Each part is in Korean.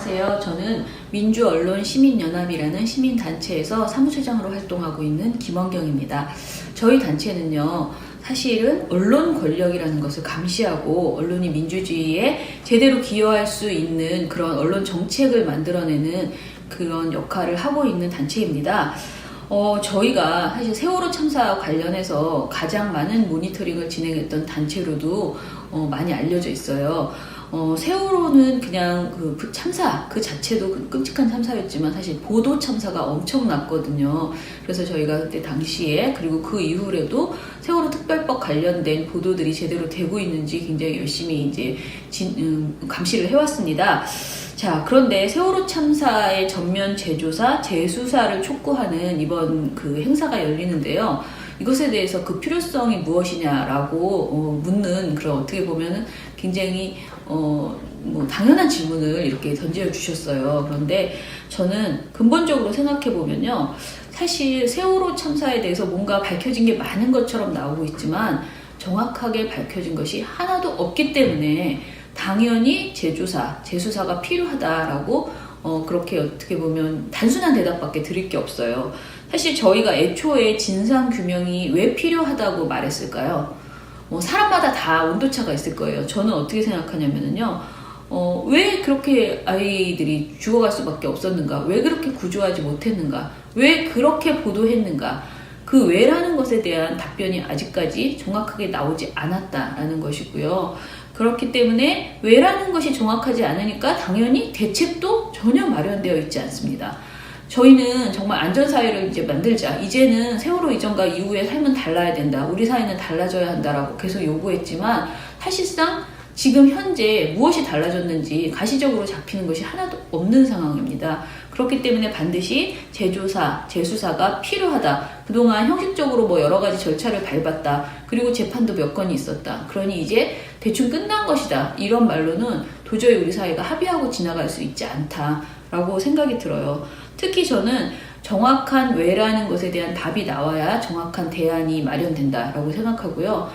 안녕하세요. 저는 민주언론시민연합이라는 시민단체에서 사무처장으로 활동하고 있는 김원경입니다. 저희 단체는요, 사실은 언론 권력이라는 것을 감시하고 언론이 민주주의에 제대로 기여할 수 있는 그런 언론 정책을 만들어내는 그런 역할을 하고 있는 단체입니다. 저희가 사실 세월호 참사 관련해서 가장 많은 모니터링을 진행했던 단체로도 많이 알려져 있어요. 세월호는 그냥 그 참사 그 자체도 끔찍한 참사였지만 사실 보도 참사가 엄청났거든요. 그래서 저희가 그때 당시에 그리고 그 이후에도 세월호 특별법 관련된 보도들이 제대로 되고 있는지 굉장히 열심히 이제 감시를 해왔습니다. 자, 그런데 세월호 참사의 전면 재조사, 재수사를 촉구하는 이번 그 행사가 열리는데요. 이것에 대해서 그 필요성이 무엇이냐라고 묻는 그런 어떻게 보면은 굉장히 당연한 질문을 이렇게 던져 주셨어요. 그런데 저는 근본적으로 생각해 보면요, 사실 세월호 참사에 대해서 뭔가 밝혀진 게 많은 것처럼 나오고 있지만 정확하게 밝혀진 것이 하나도 없기 때문에 당연히 재수사가 필요하다라고 그렇게 어떻게 보면 단순한 대답밖에 드릴 게 없어요. 사실 저희가 애초에 진상규명이 왜 필요하다고 말했을까요? 사람마다 다 온도차가 있을 거예요. 저는 어떻게 생각하냐면요, 왜 그렇게 아이들이 죽어갈 수밖에 없었는가? 왜 그렇게 구조하지 못했는가? 왜 그렇게 보도했는가? 그 왜라는 것에 대한 답변이 아직까지 정확하게 나오지 않았다라는 것이고요. 그렇기 때문에 왜라는 것이 정확하지 않으니까 당연히 대책도 전혀 마련되어 있지 않습니다. 저희는 정말 안전사회를 이제 만들자. 이제는 세월호 이전과 이후의 삶은 달라야 된다. 우리 사회는 달라져야 한다라고 계속 요구했지만 사실상 지금 현재 무엇이 달라졌는지 가시적으로 잡히는 것이 하나도 없는 상황입니다. 그렇기 때문에 반드시 재조사, 재수사가 필요하다. 그동안 형식적으로 여러 가지 절차를 밟았다. 그리고 재판도 몇 건이 있었다. 그러니 이제 대충 끝난 것이다. 이런 말로는 도저히 우리 사회가 합의하고 지나갈 수 있지 않다라고 생각이 들어요. 특히 저는 정확한 왜라는 것에 대한 답이 나와야 정확한 대안이 마련된다라고 생각하고요.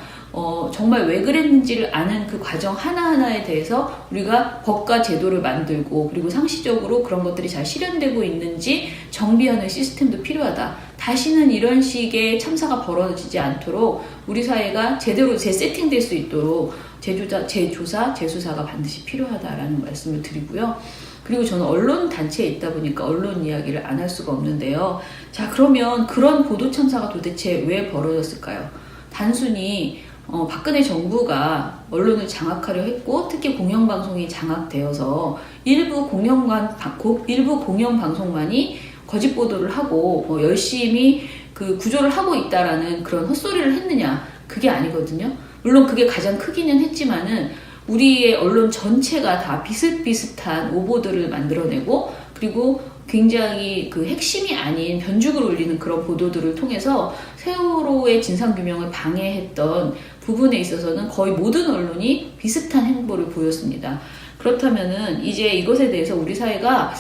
정말 왜 그랬는지를 아는 그 과정 하나하나에 대해서 우리가 법과 제도를 만들고 그리고 상시적으로 그런 것들이 잘 실현되고 있는지 정비하는 시스템도 필요하다. 다시는 이런 식의 참사가 벌어지지 않도록 우리 사회가 제대로 재세팅될 수 있도록 재조사, 재수사가 반드시 필요하다라는 말씀을 드리고요. 그리고 저는 언론 단체에 있다 보니까 언론 이야기를 안 할 수가 없는데요. 자, 그러면 그런 보도 참사가 도대체 왜 벌어졌을까요? 단순히 박근혜 정부가 언론을 장악하려 했고 특히 공영방송이 장악되어서 일부 공영방송만이 거짓 보도를 하고 열심히 그 구조를 하고 있다라는 그런 헛소리를 했느냐? 그게 아니거든요. 물론 그게 가장 크기는 했지만은 우리의 언론 전체가 다 비슷비슷한 오보들을 만들어내고 그리고 굉장히 그 핵심이 아닌 변죽을 울리는 그런 보도들을 통해서 세월호의 진상규명을 방해했던 부분에 있어서는 거의 모든 언론이 비슷한 행보를 보였습니다. 그렇다면은 이제 이것에 대해서 우리 사회가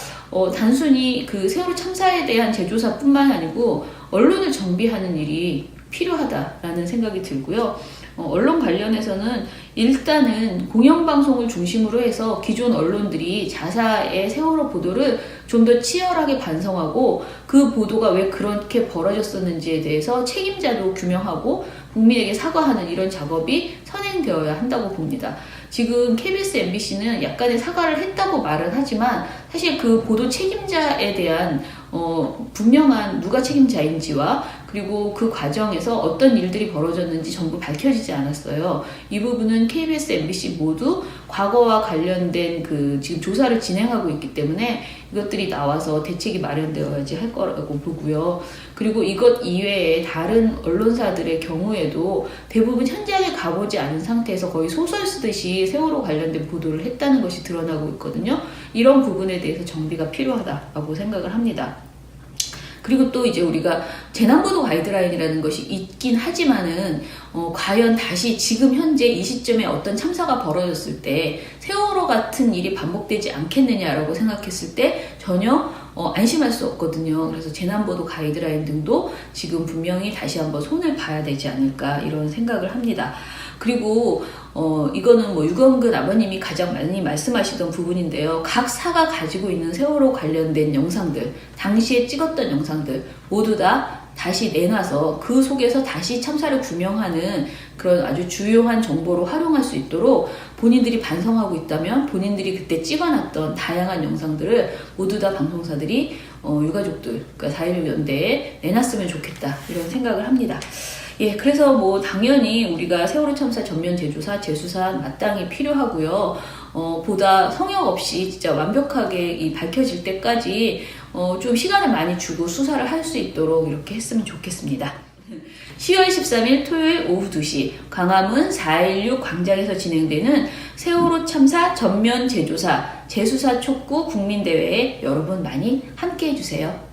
단순히 그 세월호 참사에 대한 재조사뿐만 아니고 언론을 정비하는 일이 필요하다라는 생각이 들고요. 언론 관련해서는 일단은 공영방송을 중심으로 해서 기존 언론들이 자사의 세월호 보도를 좀 더 치열하게 반성하고 그 보도가 왜 그렇게 벌어졌었는지에 대해서 책임자도 규명하고 국민에게 사과하는 이런 작업이 선행되어야 한다고 봅니다. 지금 KBS, MBC는 약간의 사과를 했다고 말은 하지만 사실 그 보도 책임자에 대한 분명한 누가 책임자인지와 그리고 그 과정에서 어떤 일들이 벌어졌는지 전부 밝혀지지 않았어요. 이 부분은 KBS, MBC 모두 과거와 관련된 지금 조사를 진행하고 있기 때문에 이것들이 나와서 대책이 마련되어야지 할 거라고 보고요. 그리고 이것 이외에 다른 언론사들의 경우에도 대부분 현장에 가보지 않은 상태에서 거의 소설 쓰듯이 세월호 관련된 보도를 했다는 것이 드러나고 있거든요. 이런 부분에 대해서 정비가 필요하다고 생각을 합니다. 그리고 또 이제 우리가 재난보도 가이드라인이라는 것이 있긴 하지만은 과연 다시 지금 현재 이 시점에 어떤 참사가 벌어졌을 때 세월호 같은 일이 반복되지 않겠느냐라고 생각했을 때 전혀 안심할 수 없거든요. 그래서 재난보도 가이드라인 등도 지금 분명히 다시 한번 손을 봐야 되지 않을까 이런 생각을 합니다. 그리고 이거는 뭐 유검근 아버님이 가장 많이 말씀하시던 부분인데요. 각 사가 가지고 있는 세월호 관련된 영상들, 당시에 찍었던 영상들 모두 다 다시 내놔서 그 속에서 다시 참사를 규명하는 그런 아주 주요한 정보로 활용할 수 있도록 본인들이 반성하고 있다면 본인들이 그때 찍어놨던 다양한 영상들을 모두 다 방송사들이 유가족들, 그러니까 4.16 연대에 내놨으면 좋겠다 이런 생각을 합니다. 예, 그래서 뭐 당연히 우리가 세월호 참사 전면 재수사 마땅히 필요하고요. 보다 성역 없이 진짜 완벽하게 이 밝혀질 때까지 좀 시간을 많이 주고 수사를 할 수 있도록 이렇게 했으면 좋겠습니다. 10월 13일 토요일 오후 2시 광화문 4.16 광장에서 진행되는 세월호 참사 전면 재조사, 재수사 촉구 국민대회에 여러분 많이 함께 해주세요.